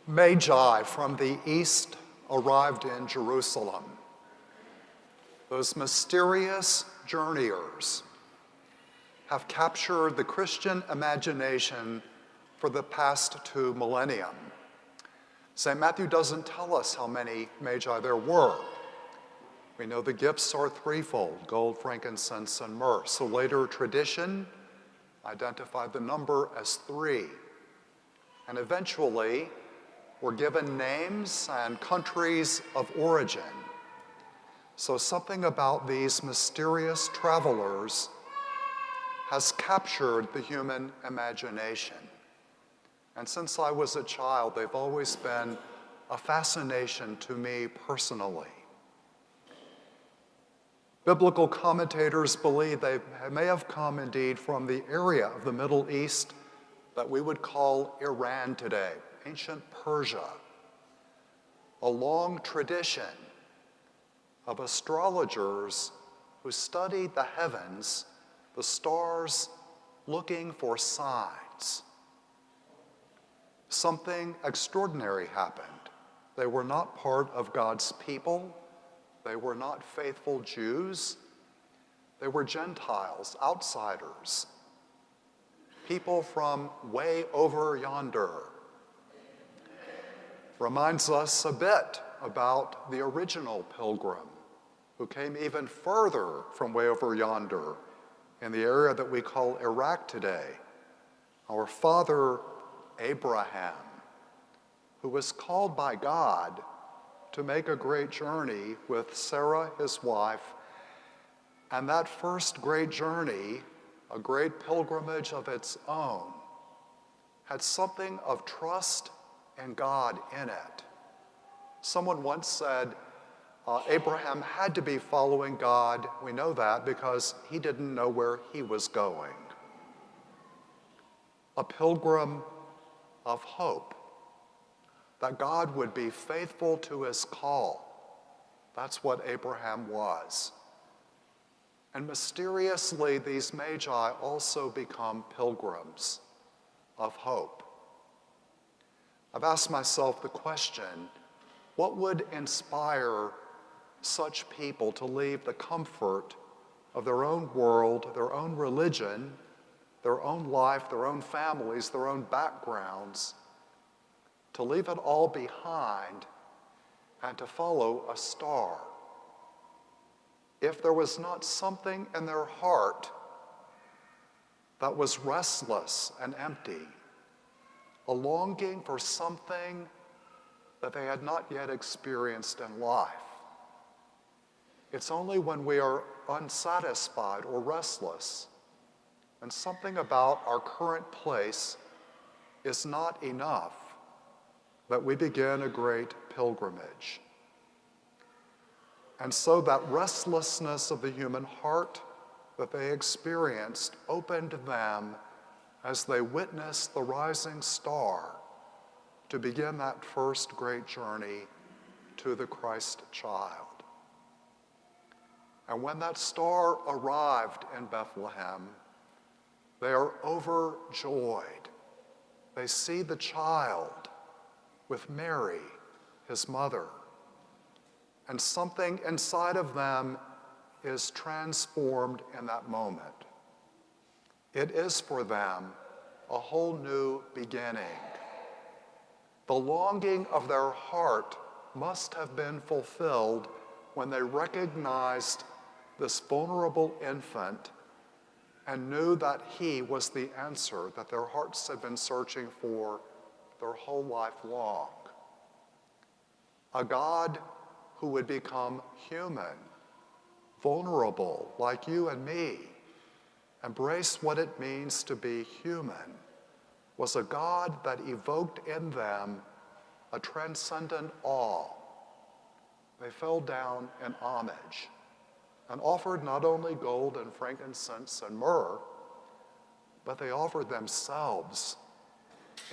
Magi from the east arrived in Jerusalem. Those mysterious journeyers have captured the Christian imagination for the past 2 millennia. St. Matthew doesn't tell us how many Magi there were. We know the gifts are threefold: gold, frankincense, and myrrh. So later tradition identified the number as 3. And eventually were given names and countries of origin. So something about these mysterious travelers has captured the human imagination. And since I was a child, they've always been a fascination to me personally. Biblical commentators believe they may have come indeed from the area of the Middle East that we would call Iran today, ancient Persia, a long tradition of astrologers who studied the heavens, the stars, looking for signs. Something extraordinary happened. They were not part of God's people. They were not faithful Jews. They were Gentiles, outsiders, people from way over yonder. Reminds us a bit about the original pilgrim who came even further from way over yonder in the area that we call Iraq today. Our father Abraham, who was called by God to make a great journey with Sarah, his wife, and that first great journey, a great pilgrimage of its own, had something of trust in God in it. Someone once said, Abraham had to be following God. We know that because he didn't know where he was going. A pilgrim of hope, that God would be faithful to his call. That's what Abraham was. And mysteriously, these Magi also become pilgrims of hope. I've asked myself the question, what would inspire such people to leave the comfort of their own world, their own religion, their own life, their own families, their own backgrounds, to leave it all behind and to follow a star? If there was not something in their heart that was restless and empty, a longing for something that they had not yet experienced in life. It's only when we are unsatisfied or restless and something about our current place is not enough that we begin a great pilgrimage. And so that restlessness of the human heart that they experienced opened them as they witnessed the rising star to begin that first great journey to the Christ child. And when that star arrived in Bethlehem, they are overjoyed. They see the child with Mary, his mother, and something inside of them is transformed in that moment. It is for them a whole new beginning. The longing of their heart must have been fulfilled when they recognized this vulnerable infant and knew that he was the answer that their hearts had been searching for their whole life long. A God who would become human, vulnerable like you and me, embrace what it means to be human, was a God that evoked in them a transcendent awe. They fell down in homage and offered not only gold and frankincense and myrrh, but they offered themselves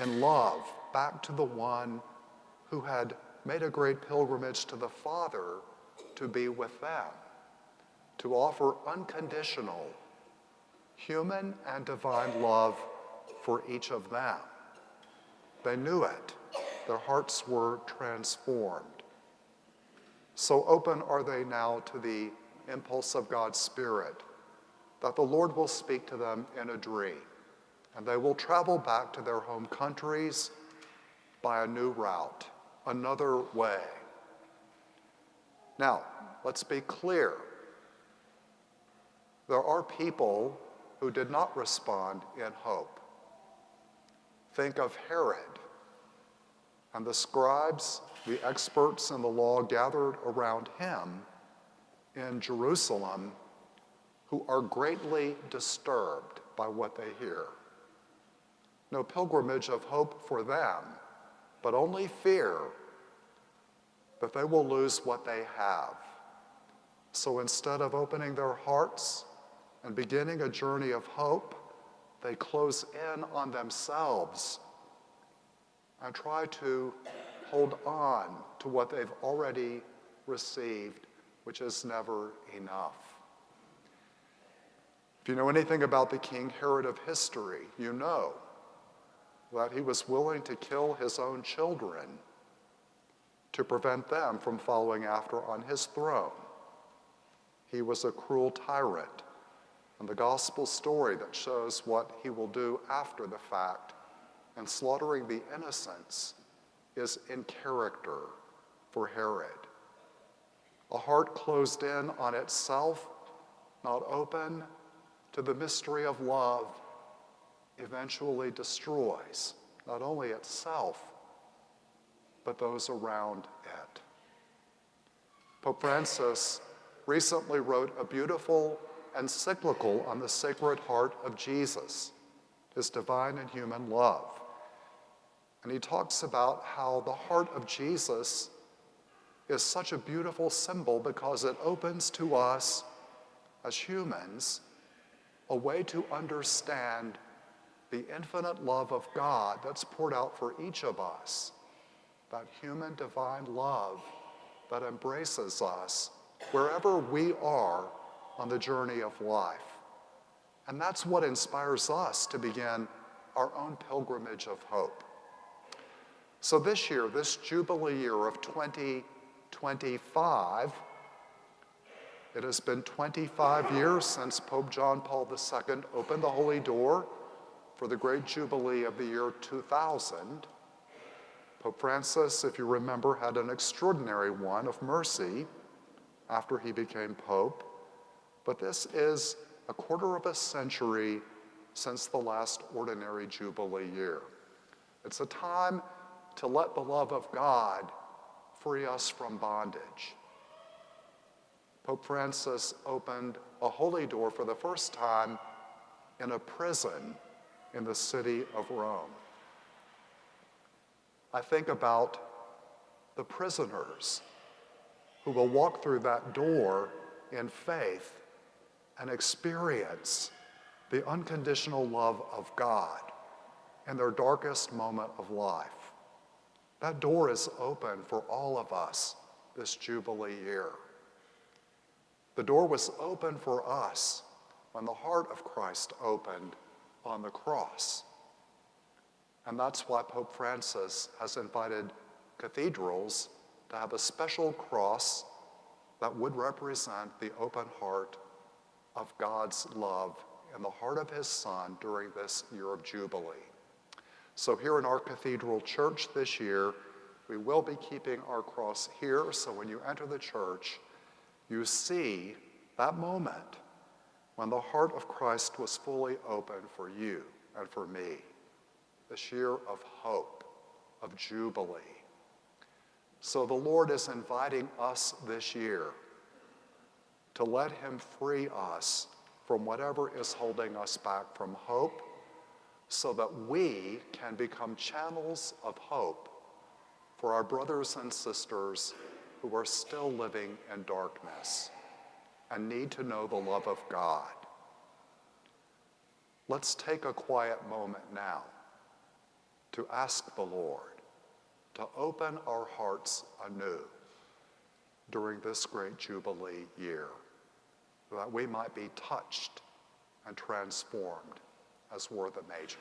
in love back to the one who had made a great pilgrimage to the Father to be with them, to offer unconditional human and divine love for each of them. They knew it. their hearts were transformed. So open are they now to the impulse of God's Spirit, that the Lord will speak to them in a dream, and they will travel back to their home countries by a new route, another way. Now, let's be clear. There are people who did not respond in hope. Think of Herod and the scribes, the experts in the law gathered around him in Jerusalem, who are greatly disturbed by what they hear. No pilgrimage of hope for them, but only fear that they will lose what they have. So instead of opening their hearts and beginning a journey of hope, they close in on themselves and try to hold on to what they've already received, which is never enough. If you know anything about the King Herod of history, you know that he was willing to kill his own children to prevent them from following after on his throne. He was a cruel tyrant, and the gospel story that shows what he will do after the fact and slaughtering the innocents is in character for Herod. A heart closed in on itself, not open to the mystery of love, eventually destroys not only itself, but those around it. Pope Francis recently wrote a beautiful encyclical on the Sacred Heart of Jesus, his divine and human love. And he talks about how the heart of Jesus is such a beautiful symbol because it opens to us as humans a way to understand the infinite love of God that's poured out for each of us, that human divine love that embraces us wherever we are on the journey of life. And that's what inspires us to begin our own pilgrimage of hope. So this year, this Jubilee year of 2025, it has been 25 years since Pope John Paul II opened the Holy Door for the great Jubilee of the year 2000. Pope Francis, if you remember, had an extraordinary one of mercy after he became Pope. But this is a quarter of a century since the last ordinary Jubilee year. It's a time to let the love of God free us from bondage. Pope Francis opened a holy door for the first time in a prison in the city of Rome. I think about the prisoners who will walk through that door in faith and experience the unconditional love of God in their darkest moment of life. That door is open for all of us this Jubilee year. The door was open for us when the heart of Christ opened on the cross. And that's why Pope Francis has invited cathedrals to have a special cross that would represent the open heart of God's love in the heart of his Son during this year of Jubilee. So here in our cathedral church this year, we will be keeping our cross here, so when you enter the church, you see that moment when the heart of Christ was fully open for you and for me, this year of hope, of Jubilee. So the Lord is inviting us this year to let him free us from whatever is holding us back from hope, so that we can become channels of hope for our brothers and sisters who are still living in darkness and need to know the love of God. Let's take a quiet moment now to ask the Lord to open our hearts anew during this great Jubilee year, that we might be touched and transformed as were the Magi.